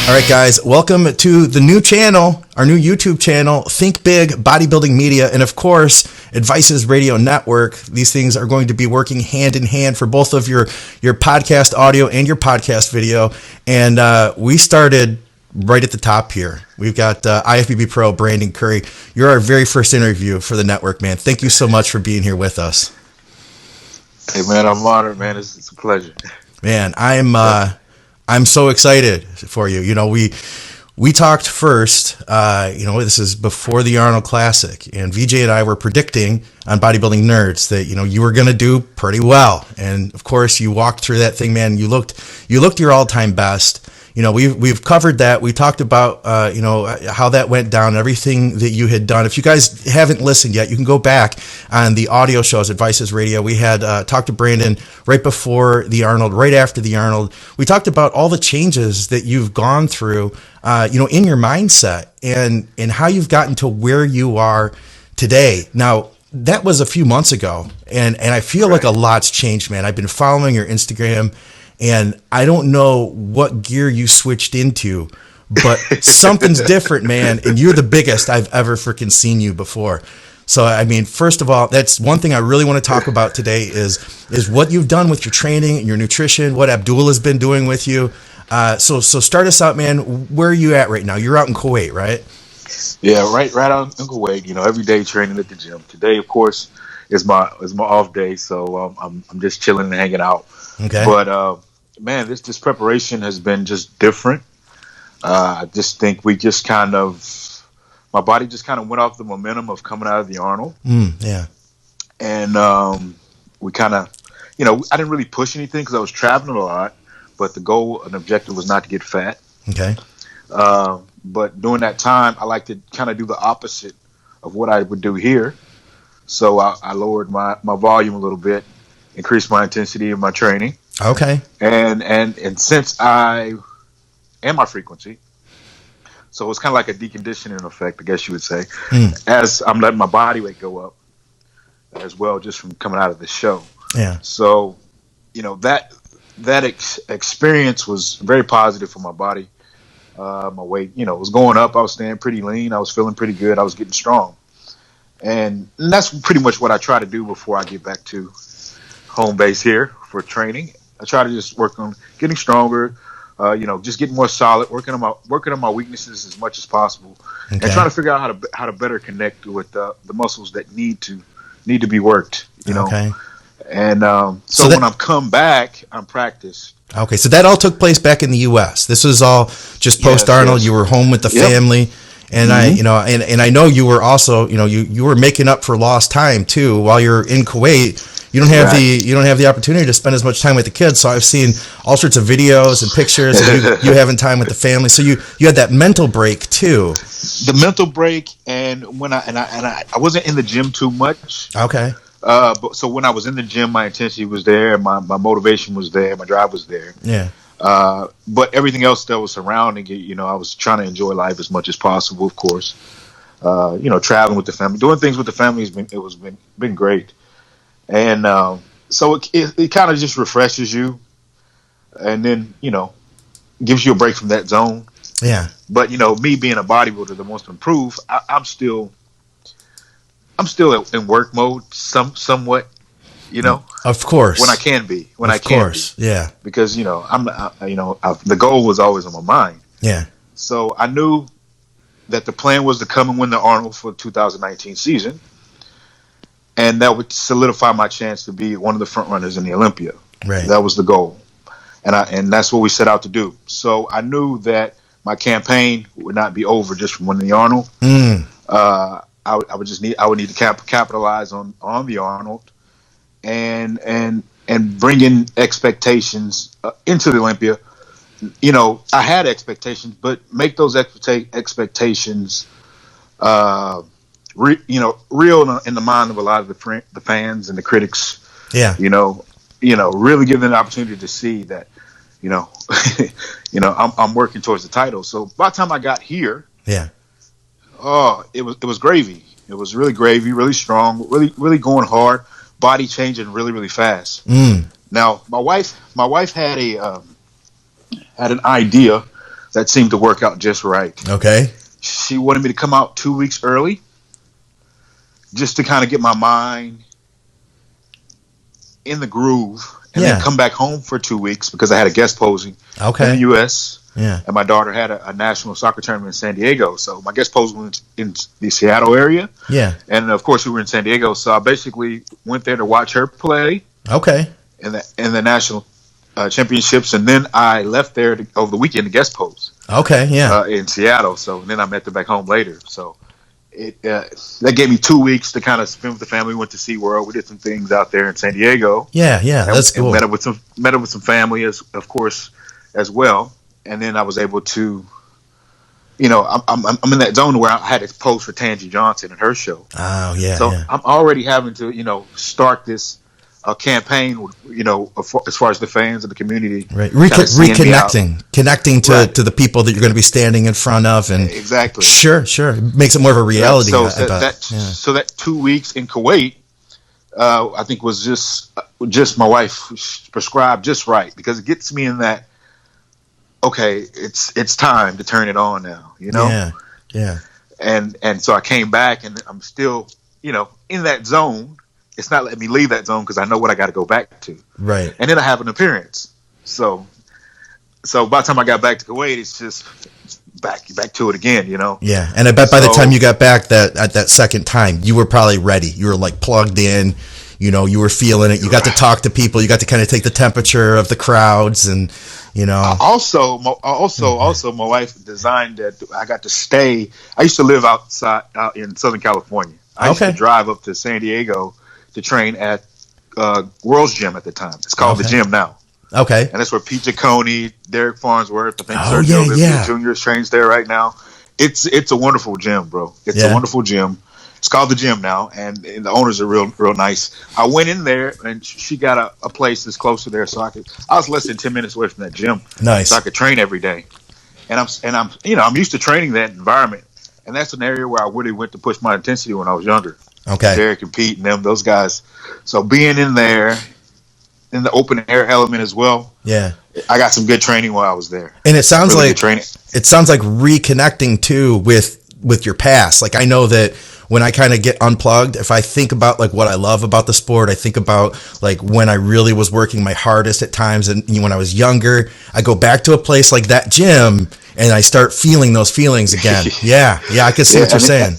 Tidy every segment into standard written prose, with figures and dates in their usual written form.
All right, guys, welcome to the new channel, our new YouTube channel, Think Big Bodybuilding Media, and of course, Advices Radio Network. These things are going to be working hand in hand for both of your podcast audio and your podcast video. And we started right at the top here. We've got IFBB Pro Brandon Curry. You're our very first interview for the network, man. Thank you so much for being here with us. Hey, man, I'm honored, man. It's a pleasure. Man, I'm so excited for you. You know, we talked first, this is before the Arnold Classic, and VJ and I were predicting on Bodybuilding Nerds that, you were going to do pretty well. And of course you walked through that thing, man. You looked your all-time best. We've covered that. We talked about, how that went down, everything that you had done. If you guys haven't listened yet, you can go back on the audio shows, Advices Radio. We had talked to Brandon right before the Arnold, right after the Arnold. We talked about all the changes that you've gone through, in your mindset and how you've gotten to where you are today. Now, that was a few months ago, and I feel like a lot's changed, man. I've been following your Instagram, and I don't know what gear you switched into, but something's different, man. And you're the biggest I've ever freaking seen you before. So, I mean, first of all, that's one thing I really want to talk about today is what you've done with your training and your nutrition, what Abdul has been doing with you. So start us out, man. Where are you at right now? You're out in Kuwait, right? Yeah, right out in Kuwait. Every day training at the gym. Today, of course, is my off day, so I'm just chilling and hanging out. Okay. But man, this preparation has been just different. I just think my body just kind of went off the momentum of coming out of the Arnold. Yeah. And we kind of, I didn't really push anything because I was traveling a lot. But the goal and objective was not to get fat. Okay. But during that time, I like to kind of do the opposite of what I would do here. So I lowered my volume a little bit, increased my intensity of my training. Okay. And since and my frequency. So it's kind of like a deconditioning effect, I guess you would say, as I'm letting my body weight go up as well, just from coming out of the show. Yeah. So, that experience was very positive for my body. My weight, was going up. I was staying pretty lean. I was feeling pretty good. I was getting strong. And that's pretty much what I try to do before I get back to home base here for training. I try to just work on getting stronger, just getting more solid, working on my weaknesses as much as possible, and trying to figure out how to better connect with the muscles that need to be worked. Okay. And so when I've come back, I'm practiced. Okay, so that all took place back in the U.S. This was all just post Arnold. Yes. You were home with the family, and I know you were also, you were making up for lost time too while you're in Kuwait. You don't have the opportunity to spend as much time with the kids. So I've seen all sorts of videos and pictures of you having time with the family. So you had that mental break too. The mental break, and when I wasn't in the gym too much. Okay. So when I was in the gym, my intensity was there, my motivation was there, my drive was there. Yeah. But everything else that was surrounding it, I was trying to enjoy life as much as possible, of course. Traveling with the family, doing things with the family has been great. And so it kind of just refreshes you, and then gives you a break from that zone. Yeah. But me being a bodybuilder that wants to improve, I'm still in work mode, somewhat, Of course. when I can be. Of course. Yeah. Because the goal was always on my mind. Yeah. So I knew that the plan was to come and win the Arnold for the 2019 season, and that would solidify my chance to be one of the front runners in the Olympia. Right. That was the goal, and that's what we set out to do. So I knew that my campaign would not be over just from winning the Arnold. I would need to capitalize on the Arnold, and bring in expectations into the Olympia. I had expectations, but make those expectations, real in the mind of a lot of the fans and the critics. Yeah. Really give them an opportunity to see that, I'm working towards the title. So by the time I got here, yeah. Oh, it was gravy. It was really gravy, really strong, really going hard, body changing really, really fast. Now, my wife had an idea that seemed to work out just right. Okay. She wanted me to come out 2 weeks early, just to kind of get my mind in the groove, and then come back home for 2 weeks because I had a guest posing in the U.S. Yeah. And my daughter had a national soccer tournament in San Diego. So my guest posing was in the Seattle area. Yeah. And, of course, we were in San Diego. So I basically went there to watch her play. Okay. In the national championships. And then I left there over the weekend to guest pose. Okay, yeah. In Seattle. So then I met them back home later. So that gave me 2 weeks to kind of spend with the family. We went to SeaWorld. We did some things out there in San Diego. Yeah, that's cool. Met up with some family, of course, as well. And then I was able to, I'm in that zone where I had to pose for Tangi Johnson and her show. Oh, yeah. So I'm already having to, start this campaign, as far as the fans and the community. Right. Connecting to the people that you're going to be standing in front of. And exactly. Sure. It makes it more of a reality. So that 2 weeks in Kuwait, I think was just my wife prescribed just right, because it gets me in that, okay, it's time to turn it on now, Yeah. And so I came back, and I'm still, in that zone. It's not letting me leave that zone because I know what I got to go back to. Right. And then I have an appearance. So by the time I got back to Kuwait, it's just back to it again, Yeah. And I bet by the time you got back at that second time, you were probably ready. You were like plugged in. You were feeling it. You got to talk to people. You got to kind of take the temperature of the crowds, and Also, my wife designed that I got to stay. I used to live out in Southern California. I used to drive up to San Diego to train at World's Gym at the time. It's called the Gym now. Okay. And that's where Pete Ciccone, Derek Farnsworth, I think Sergio Jr. trains there right now. It's a wonderful gym, bro. It's a wonderful gym. It's called the Gym now, and the owners are real nice. I went in there, and she got a place that's closer there, so I was less than 10 minutes away from that gym. Nice. So I could train every day. And I'm used to training that environment, and that's an area where I really went to push my intensity when I was younger. Okay. Derek and Pete and those guys. So being in there, in the open air element as well. Yeah. I got some good training while I was there. And it sounds like reconnecting too with your past. Like, I know that when I kind of get unplugged, if I think about like what I love about the sport, I think about like when I really was working my hardest at times, and when I was younger, I go back to a place like that gym and I start feeling those feelings again. Yeah, I can see what you're saying.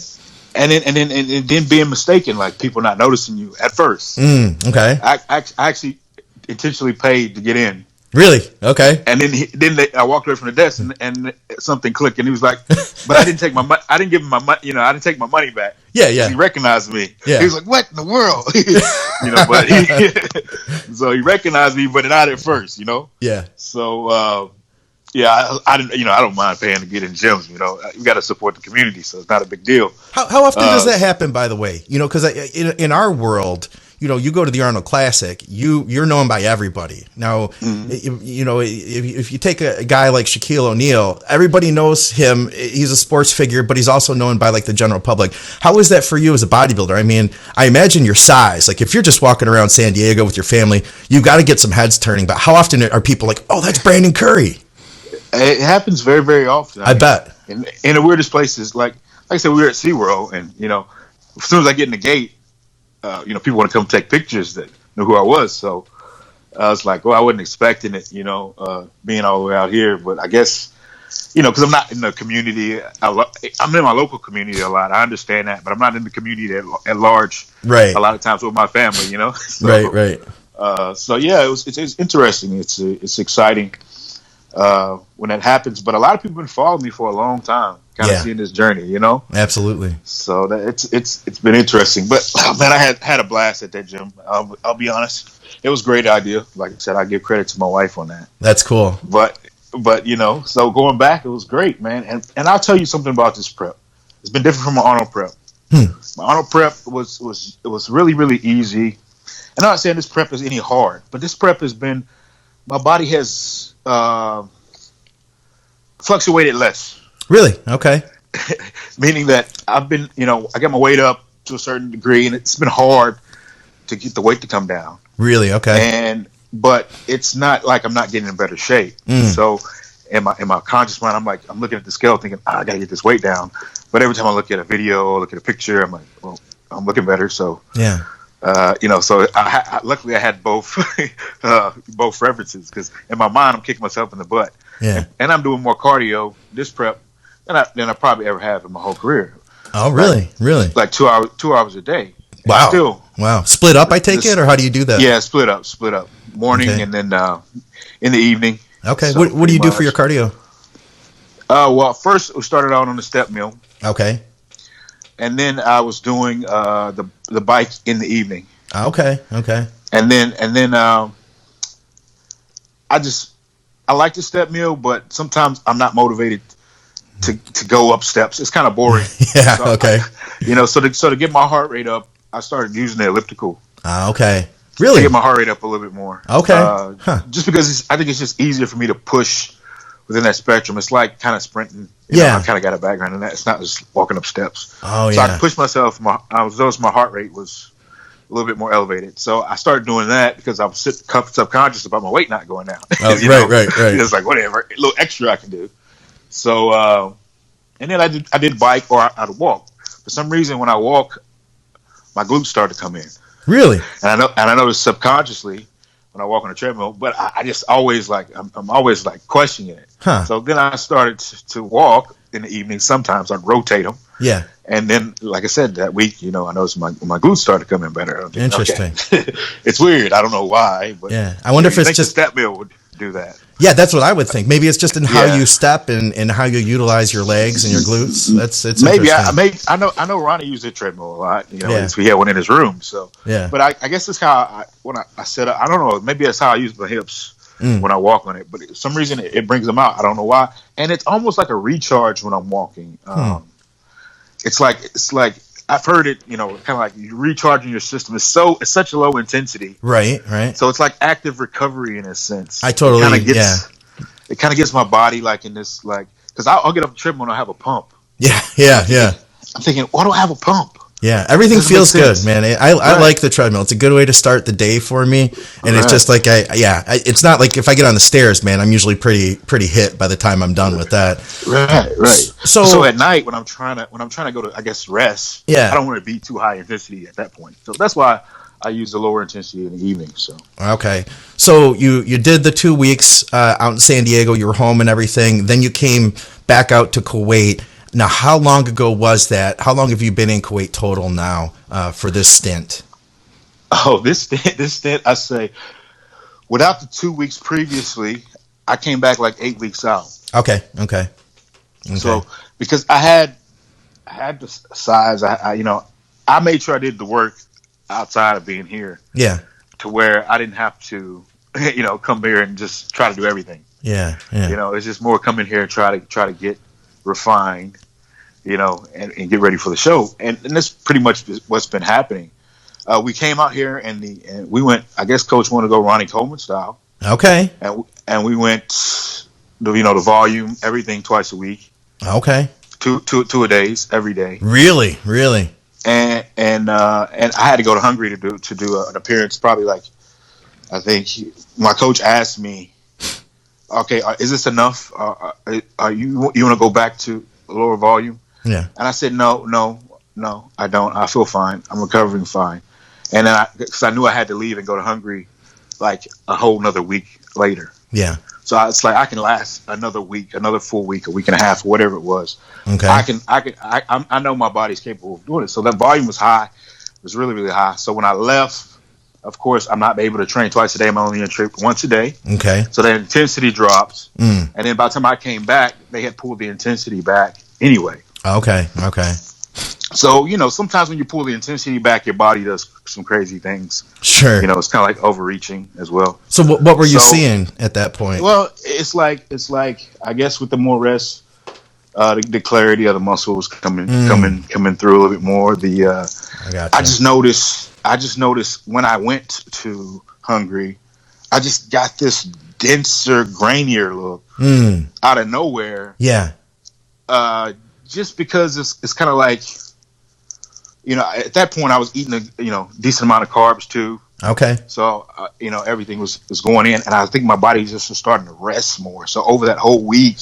And then being mistaken, like people not noticing you at first. Okay. I actually intentionally paid to get in. Really? Okay. And then I walked away from the desk, and something clicked, and he was like, "But I didn't take my money. I didn't give him my money. I didn't take my money back." Yeah. He recognized me. Yeah. He was like, "What in the world?" But so he recognized me, but not at first. Yeah. So I didn't. I don't mind paying to get in gyms. You got to support the community, so it's not a big deal. How often does that happen? By the way, because in our world, you go to the Arnold Classic, you're known by everybody. Now, if you take a guy like Shaquille O'Neal, everybody knows him. He's a sports figure, but he's also known by like the general public. How is that for you as a bodybuilder? I mean, I imagine your size. Like if you're just walking around San Diego with your family, you got to get some heads turning. But how often are people like, "Oh, that's Brandon Curry"? It happens very, very often. I bet. In the weirdest places, like I said, we were at SeaWorld, and as soon as I get in the gate, people want to come take pictures that knew who I was. So I was like, well, I wasn't expecting it, being all the way out here. But I guess, because I'm not in the community. I'm in my local community a lot. I understand that, but I'm not in the community at large. Right. A lot of times with my family, So, right. So yeah, it's interesting. It's exciting when that happens. But a lot of people have been following me for a long time. Kind of seeing this journey, Absolutely. So it's been interesting, but man, I had a blast at that gym. I'll be honest, it was a great idea. Like I said, I give credit to my wife on that. That's cool. But so going back, it was great, man. And I'll tell you something about this prep. It's been different from my Arnold prep. My Arnold prep was really, really easy. And I'm not saying this prep is any hard, but this prep has been, my body has fluctuated less. Really? Okay. Meaning that I've been, I got my weight up to a certain degree, and it's been hard to get the weight to come down. Really? Okay. But it's not like I'm not getting in better shape. So in my conscious mind, I'm looking at the scale thinking, I gotta get this weight down. But every time I look at a video or look at a picture, I'm like, well, I'm looking better. So Yeah. So luckily I had both both references, because in my mind I'm kicking myself in the butt. Yeah. And I'm doing more cardio this prep than I probably ever have in my whole career. Oh, really? Really? Like 2 hours a day. Wow. Wow. Split up, I take it, or how do you do that? Yeah, split up. Morning, Okay. and then in the evening. Okay. So What do you do for your cardio? Well, first we started out on the step mill. Okay. And then I was doing the bike in the evening. Okay. Okay. And then I like the step mill, but sometimes I'm not motivated to go up steps. It's kind of boring. Yeah. So Okay. So to get my heart rate up, I started using the elliptical. Okay. Really? To get my heart rate up a little bit more. Okay. Just because I think it's just easier for me to push within that spectrum. It's like kind of sprinting. Yeah. I kind of got a background in that. It's not just walking up steps. Oh, so yeah. I could push myself. Noticed my heart rate was a little bit more elevated. So I started doing that because I was subconscious about my weight not going down. Oh, right. It's like, whatever, a little extra I can do. So, and then I did bike, or I'd walk. For some reason, when I walk, my glutes start to come in. Really? And I noticed subconsciously when I walk on a treadmill, but I just always I'm always questioning it. Huh. So then I started to walk in the evening. Sometimes I'd rotate them. Yeah. And then, like I said, that week, I noticed my glutes started coming better. Thinking, Interesting. Okay. It's weird. I don't know why, but yeah. I wonder if it's just the step mill would do that. Yeah, that's what I would think. Maybe it's just in how you step and how you utilize your legs and your glutes. It's maybe interesting. I know Ronnie used a treadmill a lot. He had one in his room. So yeah. But I guess that's how when I set up. I don't know. Maybe that's how I use my hips when I walk on it. But for some reason it brings them out. I don't know why. And it's almost like a recharge when I'm walking. It's like I've heard it. Kind of like you recharging your system. It's such a low intensity. Right. So it's like active recovery in a sense. I totally It kind of gets my body in this because I'll get up a treadmill and I'll have a pump. Yeah. I'm thinking, why do I have a pump? Yeah, everything feels good, man. I like the treadmill. It's a good way to start the day for me, and it's just like it's not like if I get on the stairs, man. I'm usually pretty hit by the time I'm done with that. Right. So at night when I'm trying to go to, I guess, rest, I don't want to be too high intensity at that point. So that's why I use the lower intensity in the evening. So okay, so you did the 2 weeks out in San Diego. You were home and everything. Then you came back out to Kuwait. Now, how long ago was that? How long have you been in Kuwait total now for this stint? Oh, this stint, I say, without the 2 weeks previously, I came back 8 weeks out. Okay. So because I had the size, I made sure I did the work outside of being here. Yeah. To where I didn't have to, come here and just try to do everything. Yeah. It's just more come in here and try to get refined, and get ready for the show. And that's pretty much what's been happening. We came out here and we went, I guess Coach wanted to go Ronnie Coleman style. Okay. And we went, the volume, everything twice a week. Okay. Two a days, every day. Really? And I had to go to Hungary to do an appearance. Probably I think my coach asked me, okay, is this enough? Are you want to go back to lower volume? Yeah. And I said, no, I don't. I feel fine. I'm recovering fine. And then because I knew I had to leave and go to Hungary a whole another week later. Yeah. So it's I can last another week, another full week, a week and a half, whatever it was. Okay. I know my body's capable of doing it. So that volume was high. It was really, really high. So when I left, of course, I'm not able to train twice a day. I'm only going to train once a day. Okay. So the intensity drops. And then by the time I came back, they had pulled the intensity back anyway. Okay. So, sometimes when you pull the intensity back, your body does some crazy things. Sure. It's kind of like overreaching as well. So what were you seeing at that point? Well, it's like I guess with the more rest, the clarity of the muscles coming through a little bit more. I just noticed when I went to Hungary, I just got this denser, grainier look out of nowhere. Yeah. Just because it's kind of at that point I was eating a decent amount of carbs too. Okay. So, everything was going in, and I think my body just was starting to rest more. So over that whole week,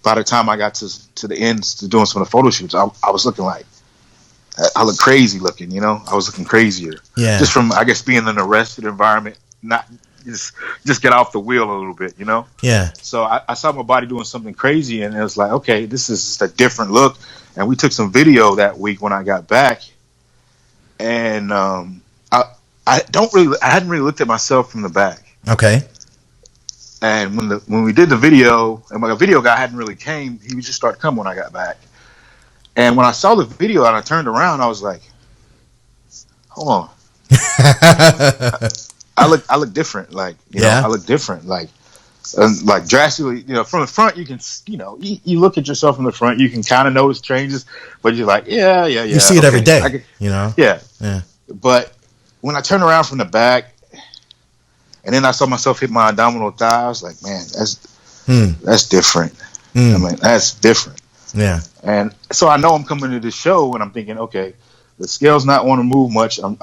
by the time I got to the end to doing some of the photo shoots, I was looking like, I look crazy looking, I was looking crazier. Yeah. Just from, I guess, being in an arrested environment, not just get off the wheel a little bit, Yeah. So I saw my body doing something crazy, and it was like, okay, this is just a different look. And we took some video that week when I got back, and I hadn't really looked at myself from the back. Okay. And when we did the video, and my video guy hadn't really came, he just started coming when I got back. And when I saw the video and I turned around, I was like, hold on. I look different. Like, I look different. Like drastically, from the front, you can, you look at yourself from the front, you can kind of notice changes, but you're like, yeah. You see it every day, Yeah. But when I turned around from the back, and then I saw myself hit my abdominal thigh, I was like, man, that's different. I mean, that's different. Yeah. And so I know I'm coming to this show, and I'm thinking, okay, the scale's not want to move much. I'm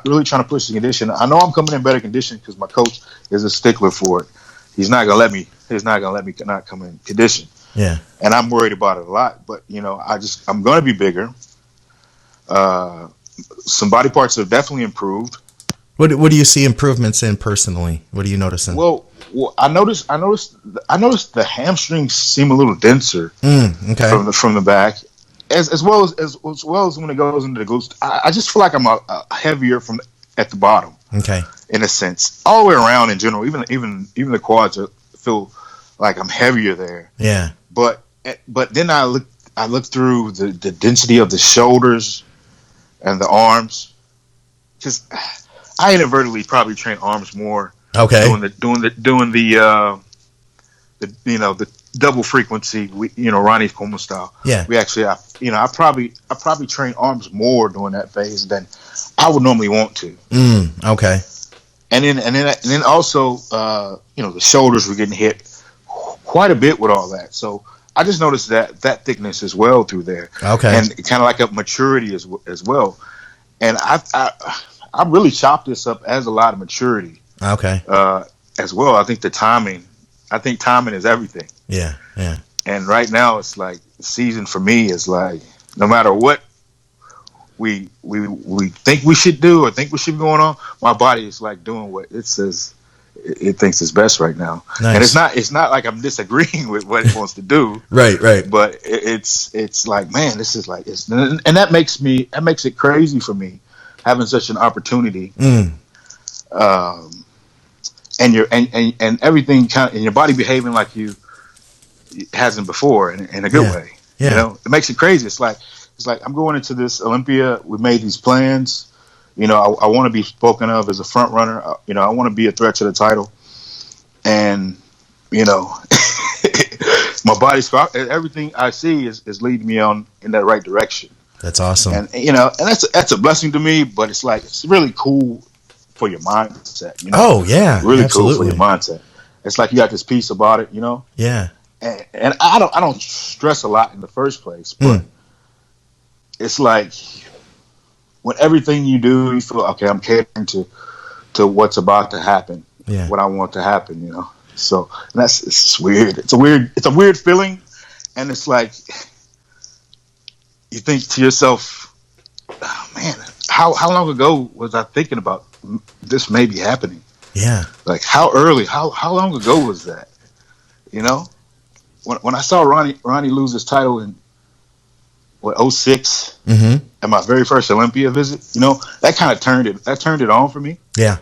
really trying to push the condition. I know I'm coming in better condition because my coach is a stickler for it. He's not gonna let me not come in condition. Yeah. And I'm worried about it a lot. But I'm gonna be bigger. Some body parts have definitely improved. What do you see improvements in personally? What are you noticing? Well, I noticed the hamstrings seem a little denser. Okay. From the back, as well as when it goes into the glutes. I just feel like I'm heavier at the bottom. Okay. In a sense, all the way around in general, even the quads feel like I'm heavier there. Yeah. But then I look through the density of the shoulders and the arms, because I inadvertently probably train arms more. Okay. Doing the double frequency, Ronnie's Como style. Yeah. We actually, I probably train arms more during that phase than I would normally want to. Okay. And then also, the shoulders were getting hit quite a bit with all that. So I just noticed that thickness as well through there. Okay. And kind of like a maturity as well. And I really chopped this up as a lot of maturity. Okay. As well. I think timing is everything. Yeah. Yeah. And right now it's like the season for me is like, no matter what we think we should do or think we should be going on, my body is like doing what it says it thinks is best right now. Nice. And it's not like I'm disagreeing with what it wants to do. Right. But it's like, man, this is like, and that makes it crazy for me having such an opportunity. And everything and your body behaving like you hasn't before in a good way. Yeah. It makes it crazy. It's like I'm going into this Olympia. We made these plans. I want to be spoken of as a front runner. I want to be a threat to the title. And my body's everything I see is leading me in that right direction. That's awesome. And and that's a blessing to me. But it's like it's really cool for your mindset. Oh yeah, really absolutely. Cool for your mindset. It's like you got this piece about it. Yeah. And I don't stress a lot in the first place, but it's like when everything you do, you feel okay. I'm catering to what's about to happen. Yeah. What I want to happen. So it's weird. It's a weird feeling, and it's like you think to yourself, oh, man, how long ago was I thinking about this may be happening? Yeah. Like how early? How long ago was that? When I saw Ronnie lose his title in 2006 at my very first Olympia visit, that kind of turned it on for me. Yeah.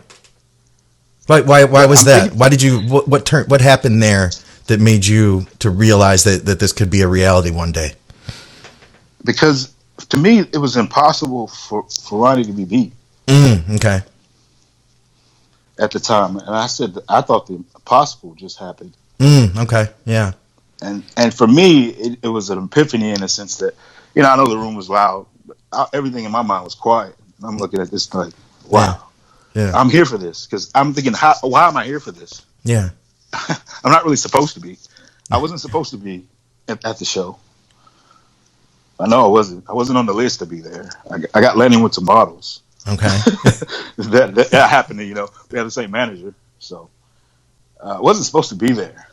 Why was that? Why did you what happened there that made you to realize that this could be a reality one day? Because to me it was impossible for Ronnie to be beat. Okay. At the time, and I thought the impossible just happened. Okay. Yeah. And for me, it was an epiphany in the sense that, I know the room was loud, but everything in my mind was quiet. And I'm looking at this like, wow, yeah. I'm here for this. Because I'm thinking, why am I here for this? Yeah. I'm not really supposed to be. I wasn't supposed to be at the show. I know I wasn't. I wasn't on the list to be there. I got let in with some bottles. Okay. that happened to, we had the same manager. So wasn't supposed to be there.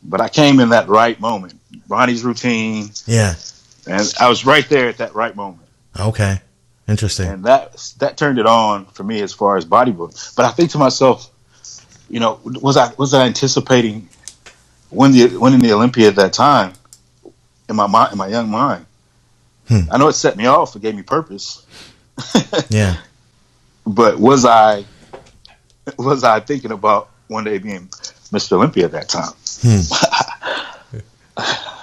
But I came in that right moment. Ronnie's routine. Yeah. And I was right there at that right moment. Okay. Interesting. And that turned it on for me as far as bodybuilding. But I think to myself, was I anticipating winning the Olympia at that time in my young mind? I know it set me off. It gave me purpose. Yeah. But was I thinking about one day being Mr. Olympia at that time?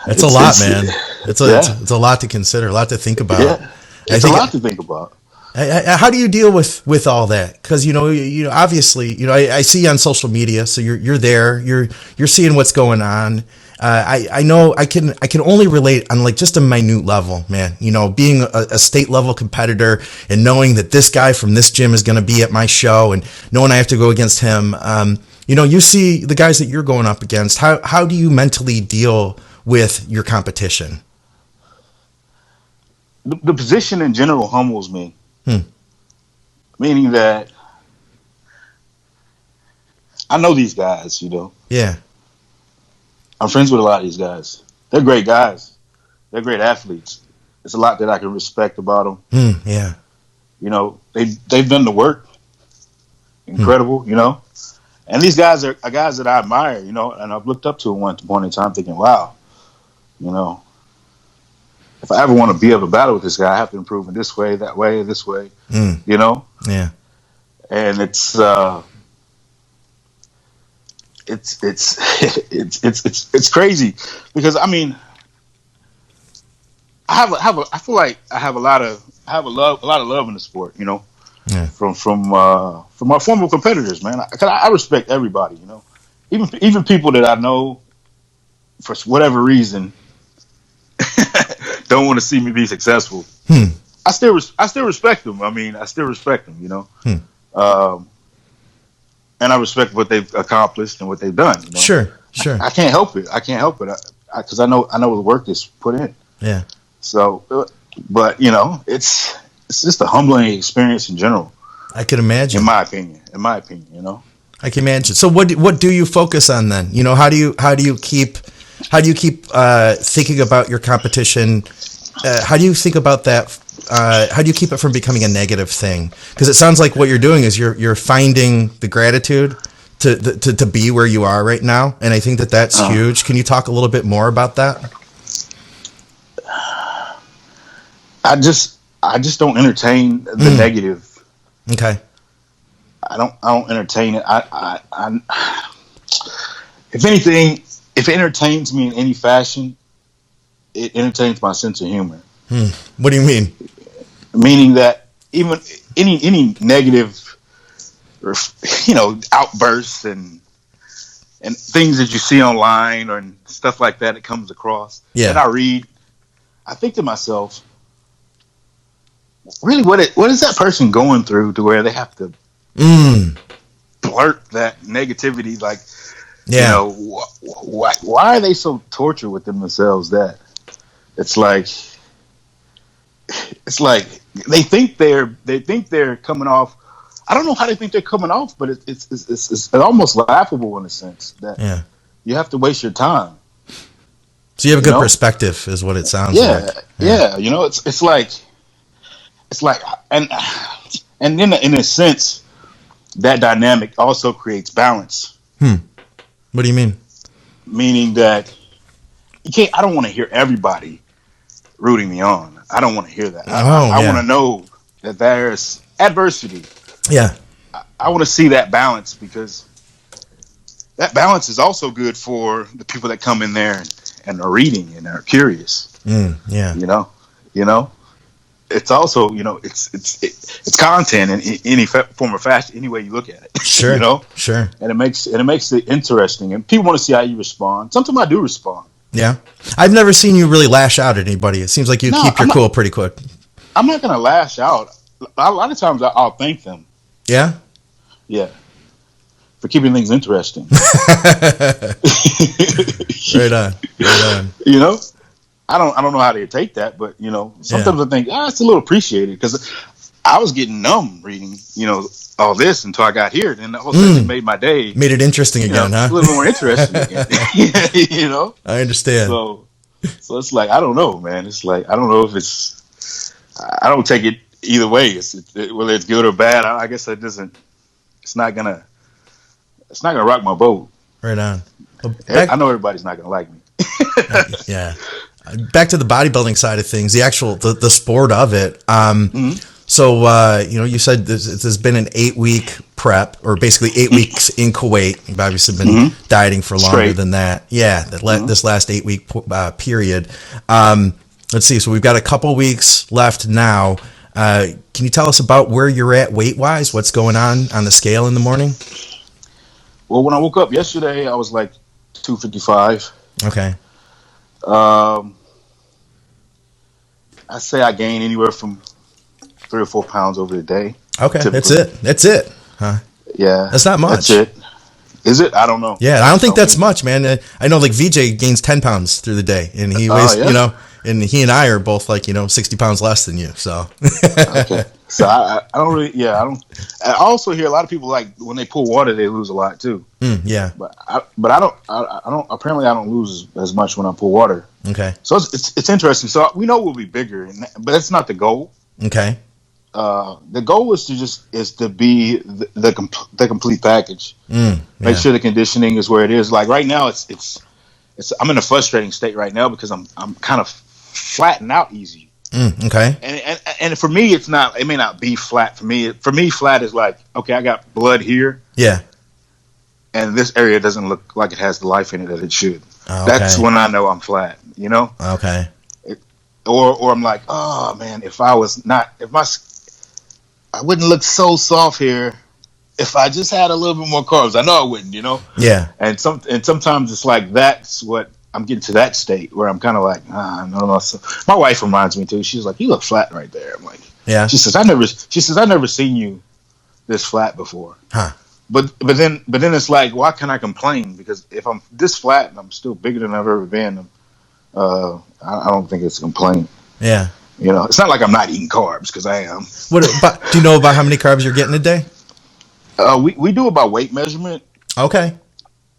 That's a lot, man. It's a lot to consider, a lot to think about. Yeah, it's a lot to think about. How do you deal with all that? Because obviously, I see you on social media, so you're there, you're seeing what's going on. I know I can only relate on like just a minute level, man. Being a state level competitor and knowing that this guy from this gym is going to be at my show and knowing I have to go against him. You see the guys that you're going up against. How do you mentally deal with your competition? The position in general humbles me. Meaning that I know these guys, Yeah. I'm friends with a lot of these guys. They're great guys. They're great athletes. There's a lot that I can respect about them. Yeah. They've done the work. Incredible, And these guys are guys that I admire, and I've looked up to at one point in time thinking, wow, if I ever want to be able to battle with this guy, I have to improve in this way, that way, this way, Yeah. And it's crazy because I feel like I have a lot of love in the sport, Yeah. from my former competitors, man. I respect everybody, even people that I know for whatever reason don't want to see me be successful. I still respect them. I still respect them, and I respect what they've accomplished and what they've done. Sure. I can't help it. Because I know the work is put in. Yeah. So, but it's just a humbling experience in general. I can imagine. In my opinion, I can imagine. So what do you focus on then? How do you keep thinking about your competition? How do you think about that? How do you keep it from becoming a negative thing? Because it sounds like what you're doing is you're finding the gratitude to be where you are right now, and I think that's huge. Can you talk a little bit more about that? I just don't entertain the negative. Okay. I don't entertain it. I if anything, if it entertains me in any fashion, it entertains my sense of humor. What do you mean? Meaning that even any negative, or outbursts and things that you see online or stuff like that, it comes across. Yeah. And I read, I think to myself, really, what is that person going through to where they have to blurt that negativity? Like, why are they so tortured within themselves that it's like they think they're coming off. I don't know how they think they're coming off, but it's almost laughable in a sense that you have to waste your time. So you have a good perspective, is what it sounds like. Yeah. It's like, and in a sense, that dynamic also creates balance. What do you mean? Meaning that I don't want to hear everybody rooting me on. I don't want to hear that. I want to know that there's adversity. Yeah. I want to see that balance, because that balance is also good for the people that come in there and are reading and are curious. Yeah. It's also, it's content in any form of fashion, any way you look at it. Sure. Sure. And it makes it interesting, and people want to see how you respond. Sometimes I do respond. Yeah. I've never seen you really lash out at anybody. It seems like you keep your cool pretty quick. I'm not going to lash out. A lot of times I'll thank them. Yeah? Yeah. For keeping things interesting. Right on. I don't know how they take that, but sometimes I think it's a little appreciated, because I was getting numb reading, all this until I got here. Then all of a sudden it made my day. Made it interesting again, huh? A little more interesting again. I understand. So it's like, I don't know, man. It's like, I don't know if I don't take it either way. Whether it's good or bad. I guess it's not gonna rock my boat. Right on. Well, I know everybody's not gonna like me. Yeah. Back to the bodybuilding side of things, the sport of it. So, you said this has been an 8-week prep, or basically 8 weeks in Kuwait. You've obviously been dieting for longer than that. Yeah, this last 8-week period. Let's see. So we've got a couple weeks left now. Can you tell us about where you're at weight-wise? What's going on the scale in the morning? Well, when I woke up yesterday, I was like 255. Okay. I say I gain anywhere from 3 or 4 pounds over the day. Okay, typically. That's it. Huh? Yeah. That's not much. That's it. Is it? I don't know. Yeah, I don't think that's much, man. I know, like, VJ gains 10 pounds through the day, and he weighs, and he and I are both like, 60 pounds less than you. So. Okay. So I don't really. Yeah, I don't. I also hear a lot of people, like, when they pull water, they lose a lot too. Yeah. But I don't. Apparently, I don't lose as much when I pull water. Okay. So it's interesting. So we know we'll be bigger, but that's not the goal. Okay. The goal is to be the complete package. Make sure the conditioning is where it is. Like right now, it's I'm in a frustrating state right now because I'm kind of flattened out easy. Okay. And for me, it may not be flat for me. For me, flat is like, okay, I got blood here. Yeah. And this area doesn't look like it has the life in it that it should. Okay. That's when I know I'm flat. Okay. Or I'm like, oh man, I wouldn't look so soft here if I just had a little bit more carbs. I know I wouldn't, Yeah. And sometimes it's like that's what I'm getting to, that state where I'm kind of like, no. So my wife reminds me too. She's like, you look flat right there. I'm like, yeah. She says, I've never seen you this flat before. Huh. But then it's like, why can I complain? Because if I'm this flat and I'm still bigger than I've ever been, I don't think it's a complaint. Yeah. It's not like I'm not eating carbs, because I am. Do you know about how many carbs you're getting a day? We do about weight measurement. Okay.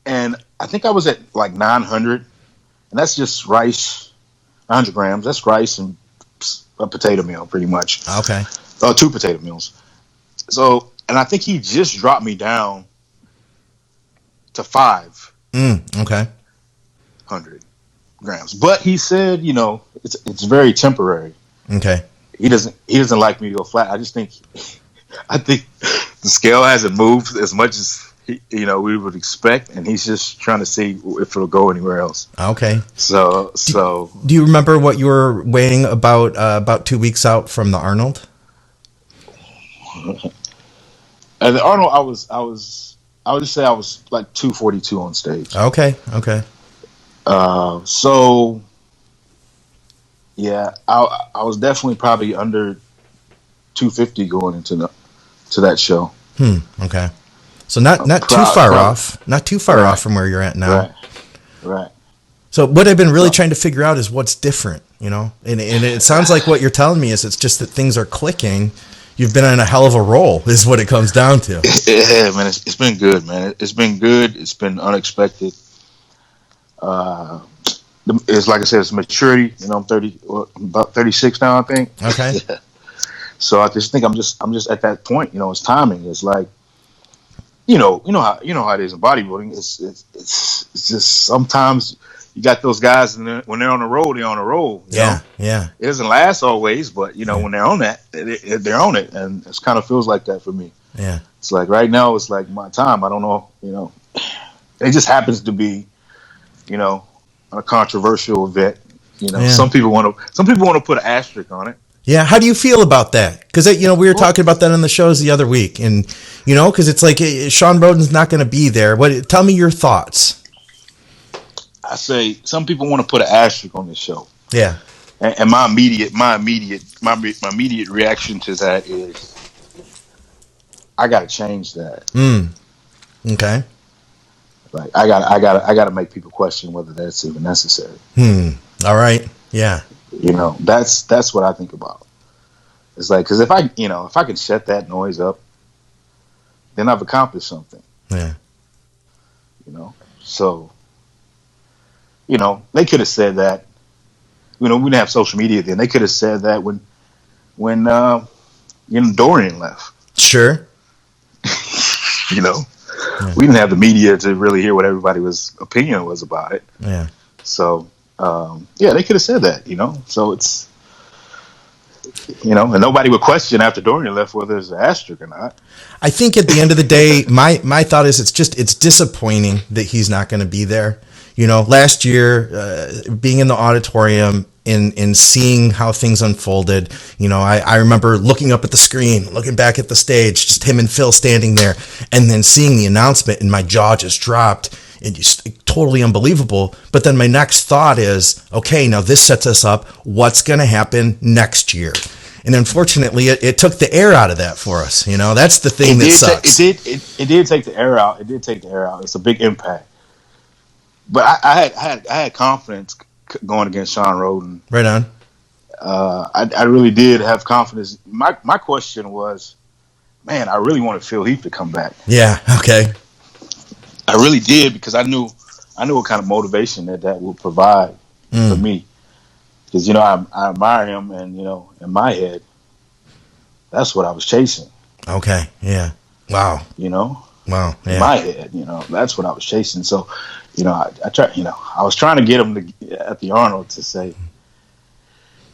And I think I was at like 900, and that's just rice, 100 grams. That's rice and a potato meal, pretty much. Okay. 2 potato meals. So, and I think he just dropped me down to 5. Okay. 100 grams. But he said, it's very temporary. Okay. He doesn't like me to go flat. I think the scale hasn't moved as much as we would expect, and he's just trying to see if it'll go anywhere else. Okay. So do you remember what you were weighing about 2 weeks out from the Arnold? At the Arnold, I would just say I was like 242 on stage. Okay. So yeah, I was definitely probably under 250 going into that show. Okay. So not too far off. Not too far off from where you're at now. Right. So what I've been really trying to figure out is what's different, and it sounds like what you're telling me is it's just that things are clicking. You've been on a hell of a roll, is what it comes down to. Yeah, man, it's been good, man. It's been good. It's been unexpected. It's like I said, it's maturity. I'm about 36 now, I think. Okay. So I just think I'm just at that point. It's timing. It's like, you know how it is in bodybuilding. It's just sometimes you got those guys, and when they're on the roll, they're on the roll. Yeah. It doesn't last always, but when they're on that, they're on it, and it kind of feels like that for me. Yeah. It's like right now, it's like my time. I don't know. It just happens to be, a controversial event. Some people want to put an asterisk on it. Yeah, how do you feel about that? Because we were talking about that on the shows the other week, and because it's like Sean Roden's not going to be there. Tell me your thoughts. I say some people want to put an asterisk on this show. Yeah, and my immediate reaction to that is, I got to change that. Okay. Like I got to make people question whether that's even necessary. All right. Yeah. That's what I think about. It's like, because if I can shut that noise up, then I've accomplished something. Yeah. So, they could have said that. We didn't have social media then. They could have said that when Dorian left. Sure. Yeah. We didn't have the media to really hear what everybody's opinion was about it. Yeah. So, they could have said that, So it's, and nobody would question after Dorian left whether it's an asterisk or not. I think at the end of the day, my thought is it's disappointing that he's not going to be there. Last year, being in the auditorium and seeing how things unfolded, I remember looking up at the screen, looking back at the stage, just him and Phil standing there, and then seeing the announcement, and my jaw just dropped. And just totally unbelievable. But then my next thought is, okay, now this sets us up. What's going to happen next year? And unfortunately, it took the air out of that for us. That's the thing that sucks. It did take the air out. It's a big impact. But I had confidence going against Sean Roden. Right on. I really did have confidence. My question was, man, I really wanted Phil Heath to come back. Yeah. Okay. I really did, because I knew what kind of motivation that would provide for me. Because I admire him, and in my head, that's what I was chasing. Okay. Yeah. Wow. Wow. Yeah. In my head, that's what I was chasing. So, I tried. I was trying to get him at the Arnold to say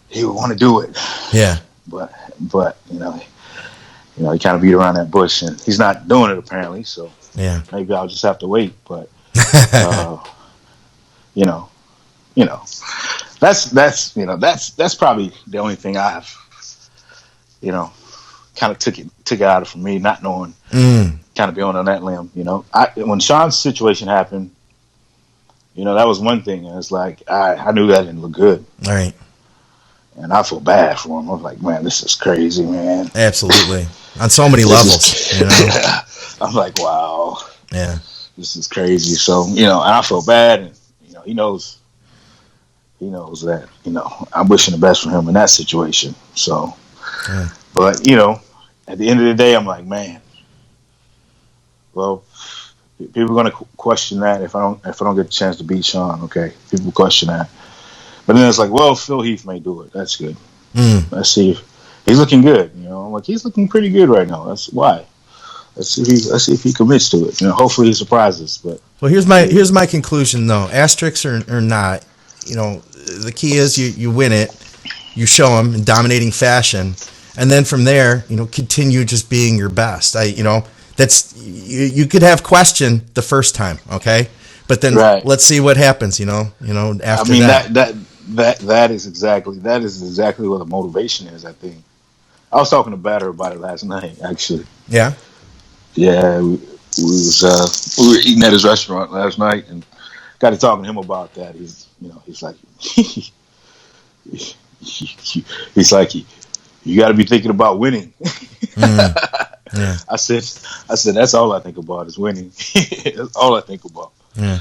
he would want to do it. Yeah. But he kind of beat around that bush, and he's not doing it apparently. So. Yeah. Maybe I'll just have to wait, but that's probably the only thing I've kind of took it out of from me, not knowing, kind of being on that limb. When Sean's situation happened, that was one thing, and it's like I knew that didn't look good. All right. And I feel bad for him. I was like, man, this is crazy, man. Absolutely. On so many levels, Yeah. I'm like, wow. Yeah. This is crazy. So, and I feel bad, and he knows that, I'm wishing the best for him in that situation. So, yeah. But, at the end of the day, I'm like, man, well, people are going to question that if I don't get a chance to beat Sean. Okay. People question that. But then it's like, well, Phil Heath may do it. That's good. Let's see if he's looking good. I'm like, he's looking pretty good right now. That's why. Let's see if he commits to it. Hopefully he surprises. But well, here's my conclusion though. Asterisks or not, the key is you win it, you show them in dominating fashion, and then from there, continue just being your best. That's you could have question the first time, okay, but then let's see what happens. After that is exactly what the motivation is. I think I was talking to Batter about it last night, actually. Yeah. Yeah, we were eating at his restaurant last night, and got to talking to him about that. He's like, he's like, you got to be thinking about winning. Yeah. I said, that's all I think about is winning. That's all I think about. Yeah.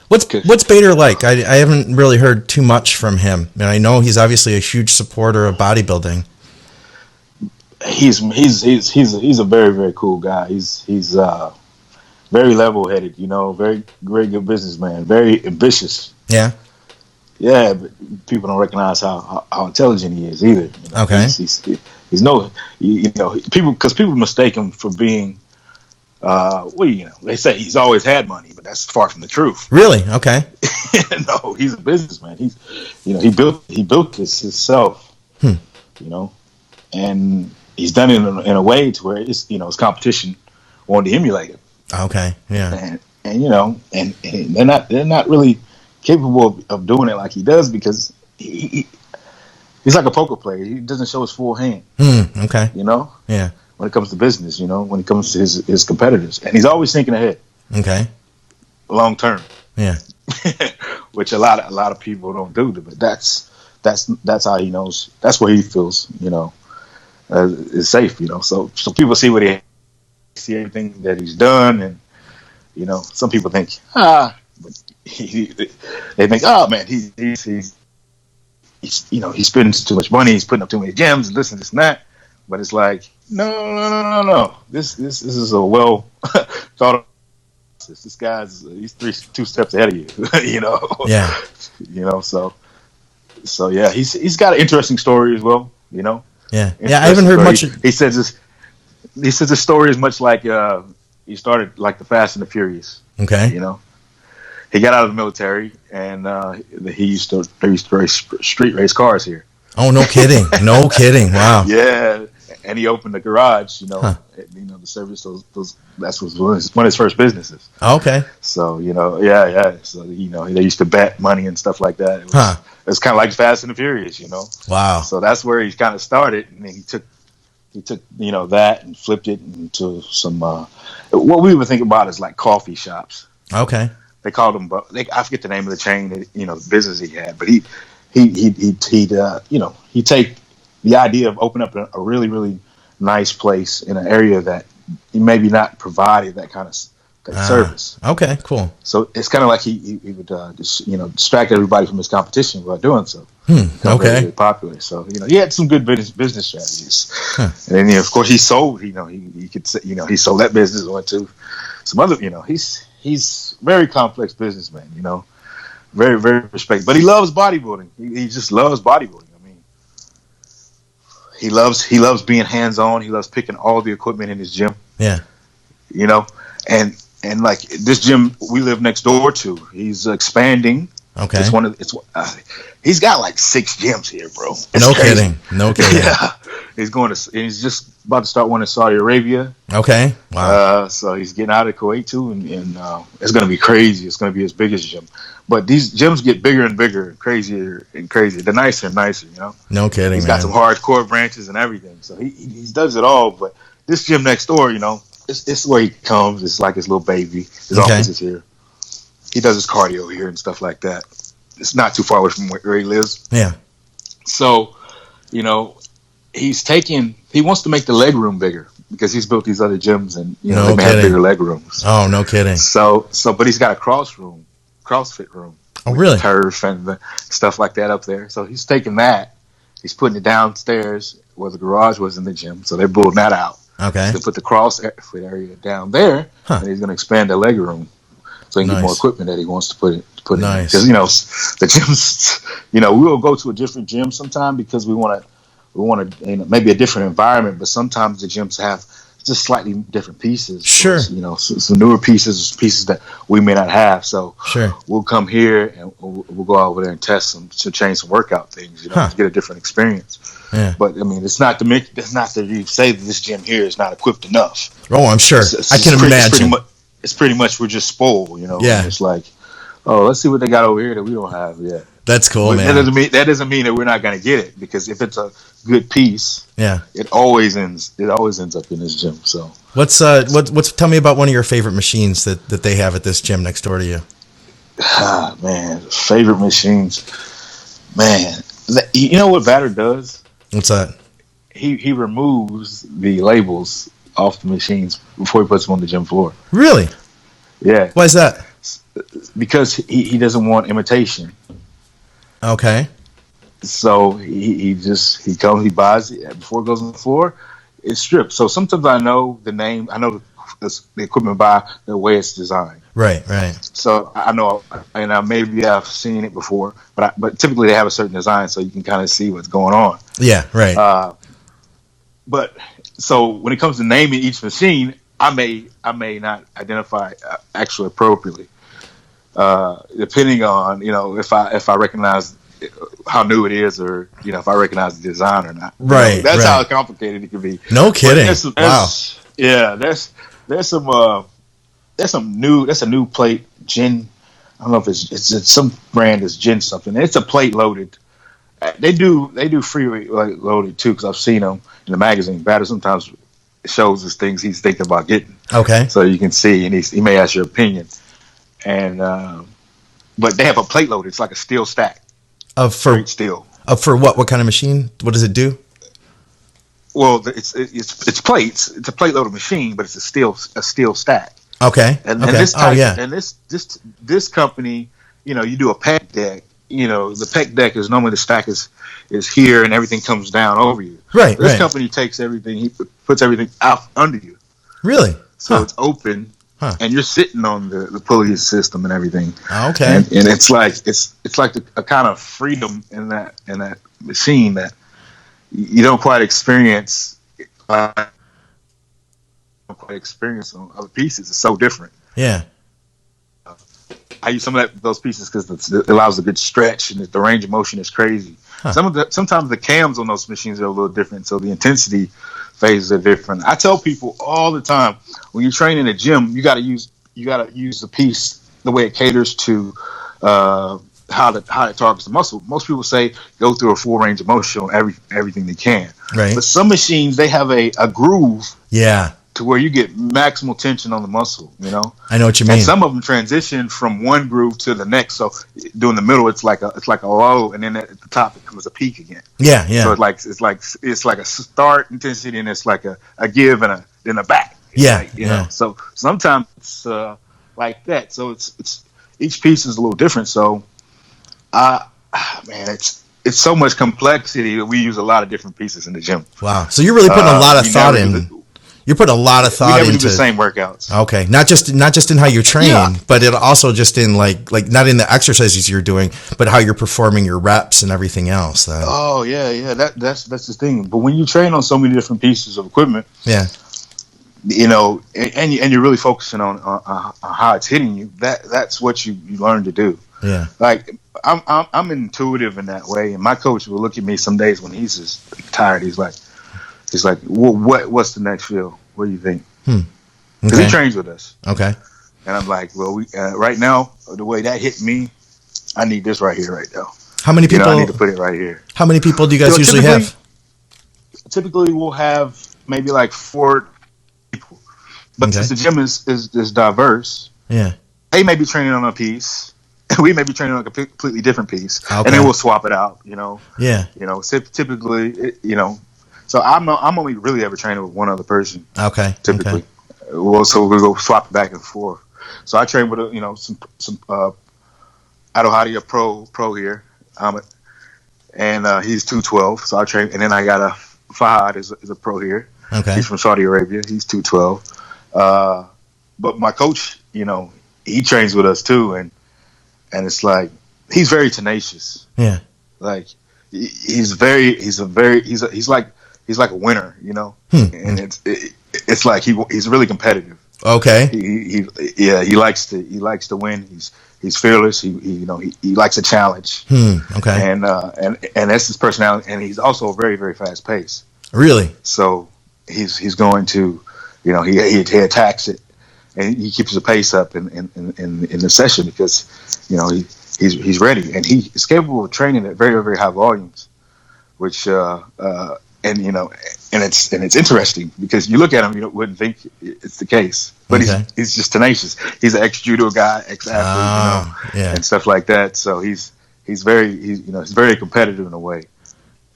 What's Bader like? I haven't really heard too much from him, and I know he's obviously a huge supporter of bodybuilding. He's a very, very cool guy. He's very level-headed, very, very good businessman, very ambitious. Yeah. Yeah, but people don't recognize how intelligent he is either. Okay. He's people mistake him for being, they say he's always had money, but that's far from the truth. Really? Okay. No, he's a businessman. He built this himself. And he's done it in a way to where it's his competition wanted to emulate it. Okay, yeah. And they're not really capable of doing it like he does, because he's like a poker player. He doesn't show his full hand. Okay. Yeah. When it comes to business, when it comes to his competitors, and he's always thinking ahead. Okay. Long term. Yeah. Which a lot of people don't do, but that's how he knows. That's where he feels, is safe, So people see see everything that he's done, and some people think, but they think, oh man, he's he spends too much money. He's putting up too many gyms, and this and that. But it's like, no. This is a well thought of. This guy's he's 2 steps ahead of you. Yeah. So yeah, he's got an interesting story as well. Yeah. I haven't heard much. He says this story is much like he started like the Fast and the Furious. Okay. He got out of the military and he used to race street race cars here. Oh, no kidding! No kidding! Wow. Yeah, and he opened the garage. The service those that's one of his first businesses. Okay. So yeah. So they used to bet money and stuff like that. It's kind of like Fast and the Furious. Wow. So that's where he kind of started, and then he took that and flipped it into some what we would think about as like coffee shops. Okay. They called them. I forget the name of the chain. The business he had, but he'd take the idea of opening up a really, really nice place in an area that he maybe not provided that kind of service. Okay, cool. So it's kind of like he would just distract everybody from his competition by doing so. Okay. Very, very popular. So he had some good business strategies, and then of course he sold. He could say, he sold that business went to some other. He's very complex businessman. Very, very respected. But he loves bodybuilding. He just loves bodybuilding. I mean, he loves being hands on. He loves picking all the equipment in his gym. Yeah. And like this gym we live next door to, he's expanding. Okay. He's got like 6 gyms here, bro. No kidding. Yeah. He's just about to start one in Saudi Arabia. Okay. Wow. So he's getting out of Kuwait too, and it's going to be crazy. It's going to be his biggest gym. But these gyms get bigger and bigger, and crazier and crazier. They're nicer and nicer, No kidding. He's got some hardcore branches and everything. So he does it all. But this gym next door, it's where he comes. It's like his little baby. His office is here. He does his cardio here and stuff like that. It's not too far away from where he lives. Yeah. So, he wants to make the leg room bigger because he's built these other gyms and they may have bigger leg rooms. Oh, no kidding. So, but he's got a CrossFit room. Oh, really? Turf and stuff like that up there. So he's taking that. He's putting it downstairs where the garage was in the gym. So they're building that out. Okay. To put the CrossFit area down there, and he's going to expand the leg room so he can get more equipment that he wants to put in. Nice. Because the gyms, we will go to a different gym sometime because we want to maybe a different environment. But sometimes the gyms have just slightly different pieces. Sure. Some newer pieces that we may not have. So sure, we'll come here and we'll go over there and test some to change some workout things. To get a different experience. Yeah. But I mean, it's not that you say that this gym here is not equipped enough. Oh, I'm sure. I can imagine. It's pretty much we're just spoiled. Yeah. It's like, let's see what they got over here that we don't have yet. That's cool, man. That doesn't mean that we're not going to get it, because if it's a good piece, it always ends up in this gym. So tell me about one of your favorite machines that they have at this gym next door to you. Man, favorite machines. Man, you know what Batter does? What's that? He removes the labels off the machines before he puts them on the gym floor. Really? Yeah. Why is that? Because he doesn't want imitation. Okay. So he comes, he buys it before it goes on the floor. It's stripped. So sometimes I know the name, I know the equipment by the way it's designed. Right. So I know, and maybe I've seen it before, but typically they have a certain design, so you can kind of see what's going on. Yeah. Right. But so when it comes to naming each machine, I may not identify actually appropriately, depending on if I recognize how new it is, or if I recognize the design or not. Right. That's how complicated it can be. No kidding. Wow. Yeah. There's some new. That's a new plate. Gin. I don't know if it's some brand is Gin something. It's a plate loaded. They do free loaded too, because I've seen them in the magazine. Batter sometimes shows us things he's thinking about getting. Okay. So you can see, and he may ask your opinion. And but they have a plate loaded. It's like a steel stack. For steel. For what? What kind of machine? What does it do? Well, it's plates. It's a plate loaded machine, but it's a steel stack. Okay. And this type, and this company, you do a pad deck, the pec deck is normally the stack is here and everything comes down over you. Right, This right. company takes everything, he puts everything out under you. Really? So it's open, and you're sitting on the pulley system and everything. Okay. And it's like a kind of freedom in that machine that you don't quite experience. On other pieces. It's so different. Yeah. I use some of those pieces because it allows a good stretch and the range of motion is crazy. Sometimes the cams on those machines are a little different, so the intensity phases are different. I tell people all the time, when you train in a gym, you got to use the piece the way it caters to how it targets the muscle. Most people say go through a full range of motion on everything they can. Right. But some machines, they have a groove. Yeah. To where you get maximal tension on the muscle, I know what you mean. And some of them transition from one groove to the next. So during the middle, it's like a low, and then at the top it becomes a peak again. Yeah, yeah. So it's like a start intensity, and it's like a give and then a back. Yeah, like, you know. So sometimes it's like that. So it's each piece is a little different. So, man, it's so much complexity that we use a lot of different pieces in the gym. Wow. So you're really putting a lot of thought in. You're putting a lot of thought into the same workouts. Okay, not just in how you train, but it also just in like not in the exercises you're doing, but how you're performing your reps and everything else. Oh yeah. That's the thing. But when you train on so many different pieces of equipment, and you're really focusing on how it's hitting you. That's what you learn to do. Yeah. Like I'm intuitive in that way, and my coach will look at me some days when he's just tired. He's like, well, what's the next feel? What do you think? Because he trains with us. Okay. And I'm like, well, right now, the way that hit me, I need this right here, right now. How many people? I need to put it right here. How many people do you guys usually have? Typically, we'll have maybe like 4 people. But since the gym is diverse, they may be training on a piece. We may be training on a completely different piece. Okay. And then we'll swap it out, Yeah. Typically, So I'm only really ever training with one other person. Okay. Typically, well, so we go swap back and forth. So I train with some Adohadia Pro here, and he's 212. So I train, and then I got a Fahad is a pro here. Okay. He's from Saudi Arabia. He's 212. But my coach, he trains with us too, and it's like he's very tenacious. Yeah. Like he's like a winner, and it's like he's really competitive. Okay. He likes to win. He's fearless. He likes a challenge. Okay. And that's his personality. And he's also very, very fast paced. Really? So he's going to, he attacks it, and he keeps the pace up in the session because, he's ready, and he is capable of training at very, very high volumes, which and it's interesting because you look at him, you wouldn't think it's the case, but he's just tenacious. He's an ex-judo guy, ex-athlete, and stuff like that. So he's very competitive in a way,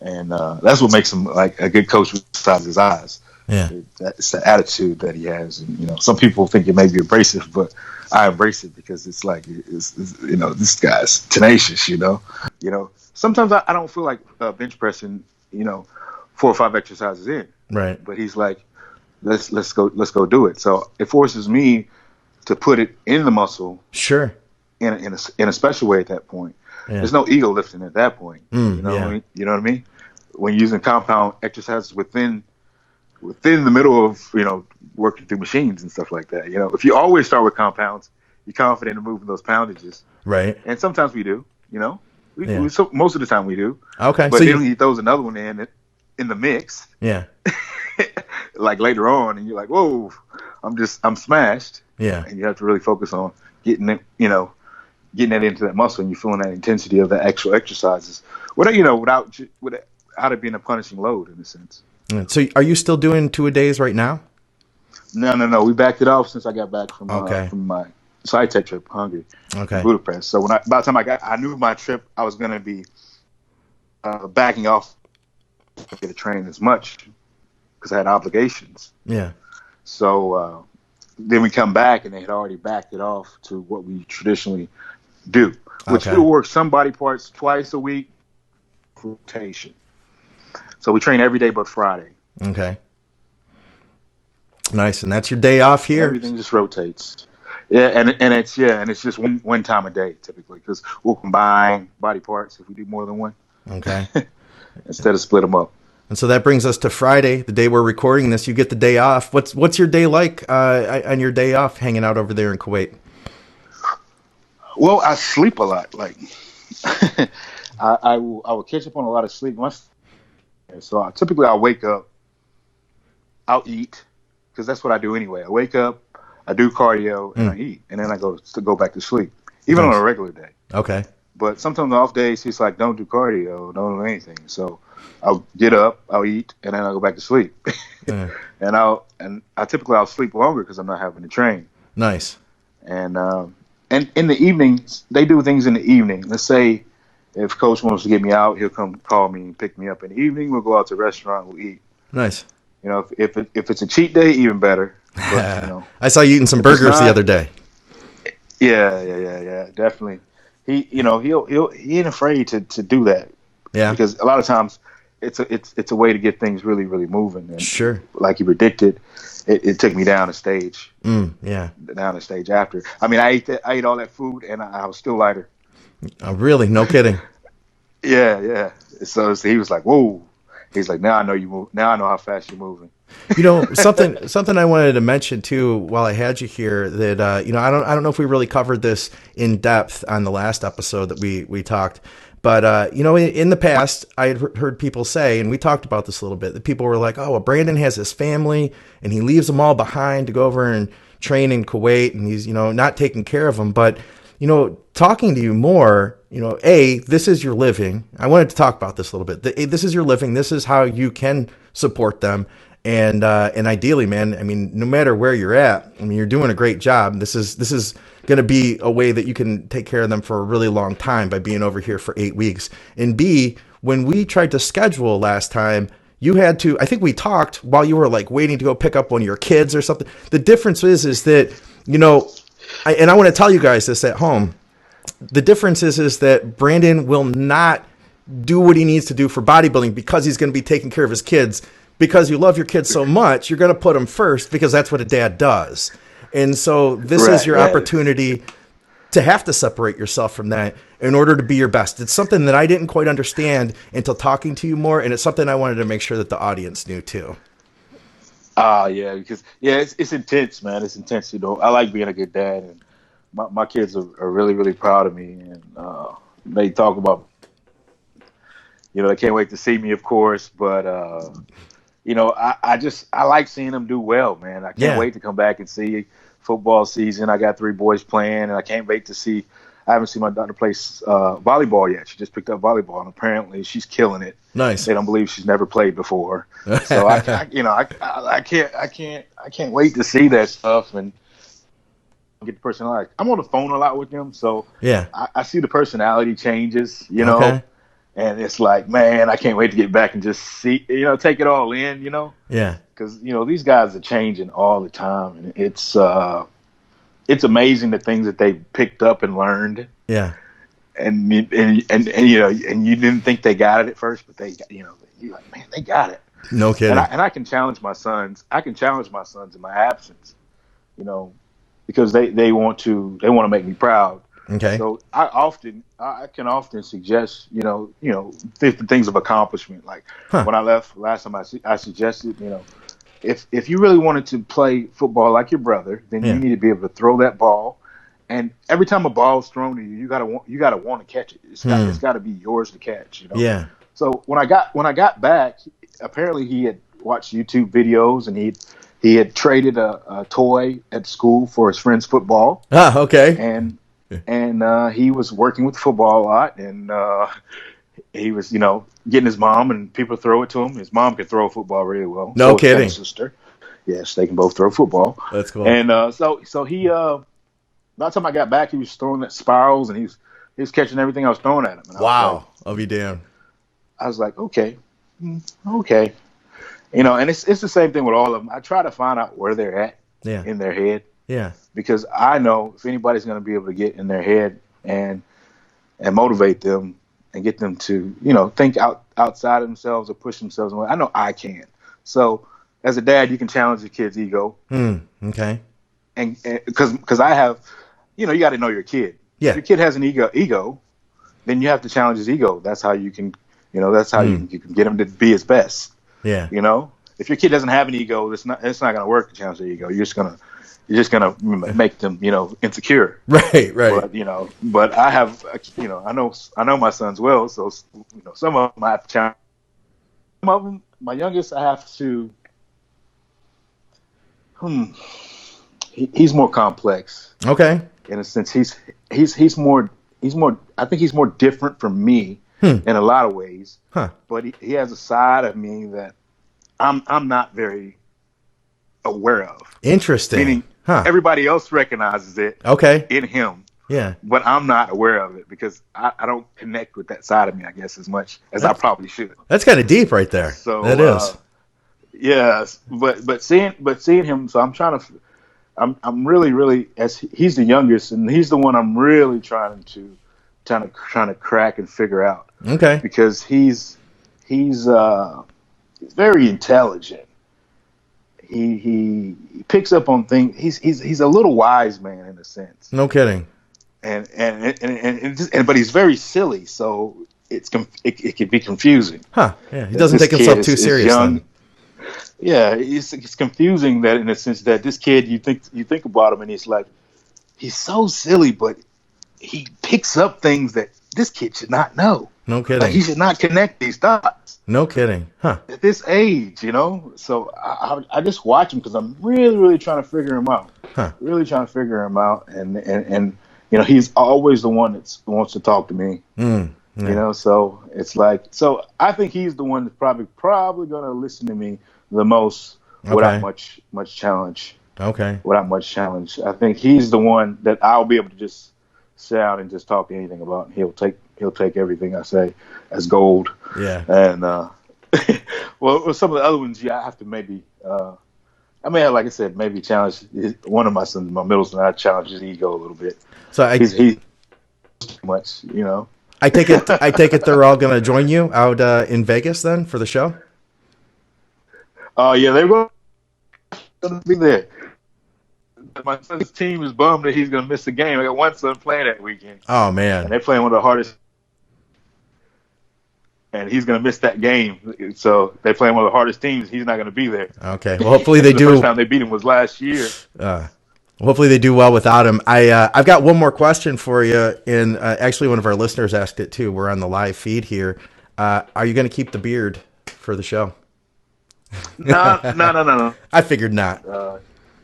and that's what makes him like a good coach besides his eyes. Yeah, it's the attitude that he has, and some people think it may be abrasive, but I embrace it because it's like it's this guy's tenacious. Sometimes I don't feel like bench pressing. 4 or 5 exercises in. Right. But he's like, let's go do it. So it forces me to put it in the muscle. Sure. In a special way at that point. Yeah. There's no ego lifting at that point. What I mean? You know what I mean? When using compound exercises within the middle of, working through machines and stuff like that. If you always start with compounds, you're confident in moving those poundages. Right. And sometimes we do, most of the time we do. Okay. But then he throws another one in the mix. Yeah. Like later on, and you're like, whoa, I'm smashed. Yeah. And you have to really focus on getting it, getting that into that muscle, and you're feeling that intensity of the actual exercises. Without it being a punishing load in a sense. So are you still doing 2-a-days right now? No. We backed it off since I got back from my SciTech trip, Hungary, Budapest. So by the time I knew my trip, I was going to be backing off to train as much because I had obligations. Yeah. So then we come back, and they had already backed it off to what we traditionally do, which Okay. we'll work some body parts twice a week, rotation. So we train every day but Friday. Okay. Nice. And that's your day off And here. everything just rotates. Yeah, and it's just one time a day typically, because we'll combine body parts if we do more than one Okay. instead of split them up. And so that brings us to Friday, the day we're recording this. You get the day off. What's your day like on your day off, hanging out over there in Kuwait? Well, I sleep a lot. Like I will catch up on a lot of sleep. So typically I'll wake up, I'll eat, because that's what I do anyway. I wake up, I do cardio, and I eat, and then I go back to sleep, even on a regular day. Okay. But sometimes off days, he's like, don't do cardio, don't do anything. So I'll get up, I'll eat, and then I'll go back to sleep. Yeah. and I typically I'll sleep longer because I'm not having to train. Nice. And in the evenings, they do things in the evening. Let's say if coach wants to get me out, he'll come call me and pick me up in the evening. We'll go out to a restaurant, we'll eat. Nice. You know, if it's a cheat day, even better. But, you know, I saw you eating some burgers the other day. Yeah, definitely. He ain't afraid to do that. Yeah. Because a lot of times it's a way to get things really, really moving. And Sure. like you predicted, it took me down a stage. Yeah. Down a stage after. I mean, I ate all that food and I was still lighter. Oh, really? No kidding. Yeah. So he was like, "Whoa." He's like, "Now I know you move. Now I know how fast you're moving." You know, something I wanted to mention too while I had you here, that I don't know if we really covered this in depth on the last episode that we talked, but in the past I had heard people say, and we talked about this a little bit, that people were like, "Oh, well, Brandon has his family and he leaves them all behind to go over and train in Kuwait, and he's not taking care of them." But talking to you more, this is your living. I wanted to talk about this a little bit. This is your living. This is how you can support them. And ideally, man, I mean, no matter where you're at, I mean, you're doing a great job. This is going to be a way that you can take care of them for a really long time by being over here for 8 weeks. And B, when we tried to schedule last time, you had to, I think we talked while you were like waiting to go pick up one of your kids or something. The difference is that, I want to tell you guys this at home. The difference is that Brandon will not do what he needs to do for bodybuilding because he's going to be taking care of his kids. Because you love your kids so much, you're going to put them first because that's what a dad does. And so this is your opportunity to have to separate yourself from that in order to be your best. It's something that I didn't quite understand until talking to you more, and it's something I wanted to make sure that the audience knew too. Because it's intense, man. It's intense. I like being a good dad, and my kids are really, really proud of me, and they talk about, they can't wait to see me, of course, but I like seeing them do well, man. I can't wait to come back and see football season. I got 3 boys playing, and I can't wait to see. I haven't seen my daughter play volleyball yet. She just picked up volleyball, and apparently she's killing it. Nice. They don't believe she's never played before. So I can't wait to see that stuff and get the personality. I'm on the phone a lot with them, so yeah, I see the personality changes. Okay. And it's like, man, I can't wait to get back and just see, take it all in, Yeah. Because, these guys are changing all the time. And it's amazing the things that they picked up and learned. Yeah. And you didn't think they got it at first, but they, you're like, man, they got it. No kidding. And I can challenge my sons. In my absence, because they want to make me proud. Okay. So I can often suggest, different things of accomplishment. Like when I left last time, I suggested, if you really wanted to play football like your brother, then you need to be able to throw that ball. And every time a ball is thrown to you, you gotta want to catch it. It's got to be yours to catch. Yeah. So when I got back, apparently he had watched YouTube videos and he had traded a toy at school for his friend's football. Ah, okay. And he was working with football a lot, and he was, getting his mom, and people throw it to him. His mom can throw a football really well. No kidding. His sister, yes, they can both throw football. That's cool. And so he, by the time I got back, he was throwing that spirals, and he was catching everything I was throwing at him. And wow, I'll be damned. I was like, okay. And it's the same thing with all of them. I try to find out where they're at in their head. Yeah. Because I know if anybody's going to be able to get in their head and motivate them and get them to, think outside of themselves or push themselves. I know I can. So as a dad, you can challenge your kid's ego. Okay. And because I have, you got to know your kid. Yeah. If your kid has an ego, then you have to challenge his ego. That's how you can, that's how you can get him to be his best. Yeah. If your kid doesn't have an ego, it's not going to work to challenge their ego. You're just gonna make them, insecure. Right. But I have, I know my sons well, so some of them I have to challenge. Some of them, my youngest, I have to. He's more complex. Okay. In a sense, he's more. I think he's more different from me in a lot of ways. Huh. But he has a side of me that I'm not very aware of. Interesting. Meaning, everybody else recognizes it. Okay. In him. Yeah. But I'm not aware of it because I don't connect with that side of me, I guess, as much as I probably should. That's kind of deep right there. So that is. Yes, but seeing him, so I'm really, as he's the youngest and he's the one I'm really trying to crack and figure out. Okay. Because he's very intelligent. He picks up on things. He's a little wise man in a sense. No kidding. And but he's very silly, so it can be confusing. Huh? Yeah, he doesn't take himself too seriously. Yeah, it's confusing that in a sense that this kid you think about him and he's so silly, but he picks up things that this kid should not know. No kidding. Like he should not connect these dots. No kidding. Huh? At this age, So I just watch him because I'm really, really trying to figure him out. Huh. Really trying to figure him out, and he's always the one that wants to talk to me. Yeah. So it's so I think he's the one that's probably going to listen to me the most without much challenge. Okay. Without much challenge, I think he's the one that I'll be able to just sit down and just talk to anything about. And he'll take everything I say as gold. Yeah. And well, some of the other ones, I have to maybe. I may have, like I said, maybe challenge one of my sons, my middle son. I challenge his ego a little bit. So he's too much, I take it they're all going to join you out in Vegas then for the show. Oh yeah, they're going to be there. My son's team is bummed that he's going to miss the game. I got one son playing that weekend. Oh man, and they're playing one of the hardest. And he's going to miss that game. So they're playing one of the hardest teams. He's not going to be there. Okay. Well, hopefully they do. The first time they beat him was last year. Hopefully they do well without him. I've got one more question for you. And actually, one of our listeners asked it too. We're on the live feed here. Are you going to keep the beard for the show? No. I figured not.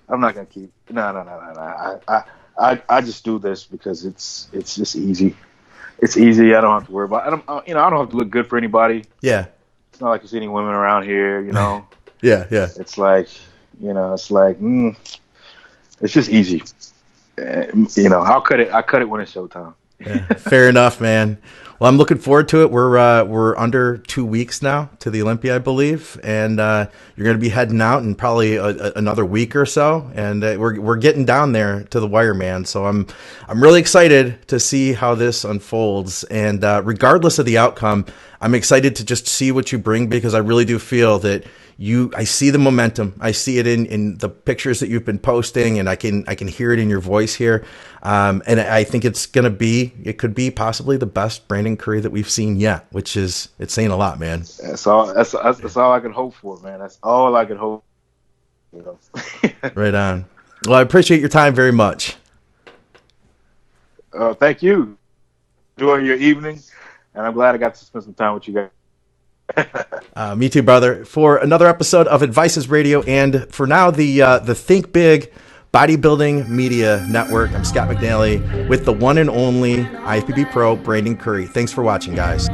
I'm not going to keep. No. I just do this because it's just easy. It's easy. I don't have to worry about. I don't have to look good for anybody. Yeah. It's not like you see any women around here. Yeah. It's like, it's just easy. I'll cut it. I cut it when it's showtime. Yeah, fair enough, man. Well, I'm looking forward to it. We're under 2 weeks now to the Olympia, I believe, and you're going to be heading out in probably another week or so, and we're getting down there to the wire, man. So I'm really excited to see how this unfolds, and regardless of the outcome, I'm excited to just see what you bring because I really do feel that I see the momentum. I see it in the pictures that you've been posting, and I can hear it in your voice here. And I think it could be possibly the best Brandon Curry that we've seen yet, which it's saying a lot, man. That's all I can hope for, man. That's all I can hope. Right on. Well, I appreciate your time very much. Thank you. Enjoy your evening, and I'm glad I got to spend some time with you guys. Me too, brother. For another episode of Advices Radio, and for now, the Think Big Bodybuilding Media Network. I'm Scott McNally with the one and only IFBB Pro Brandon Curry. Thanks for watching, guys.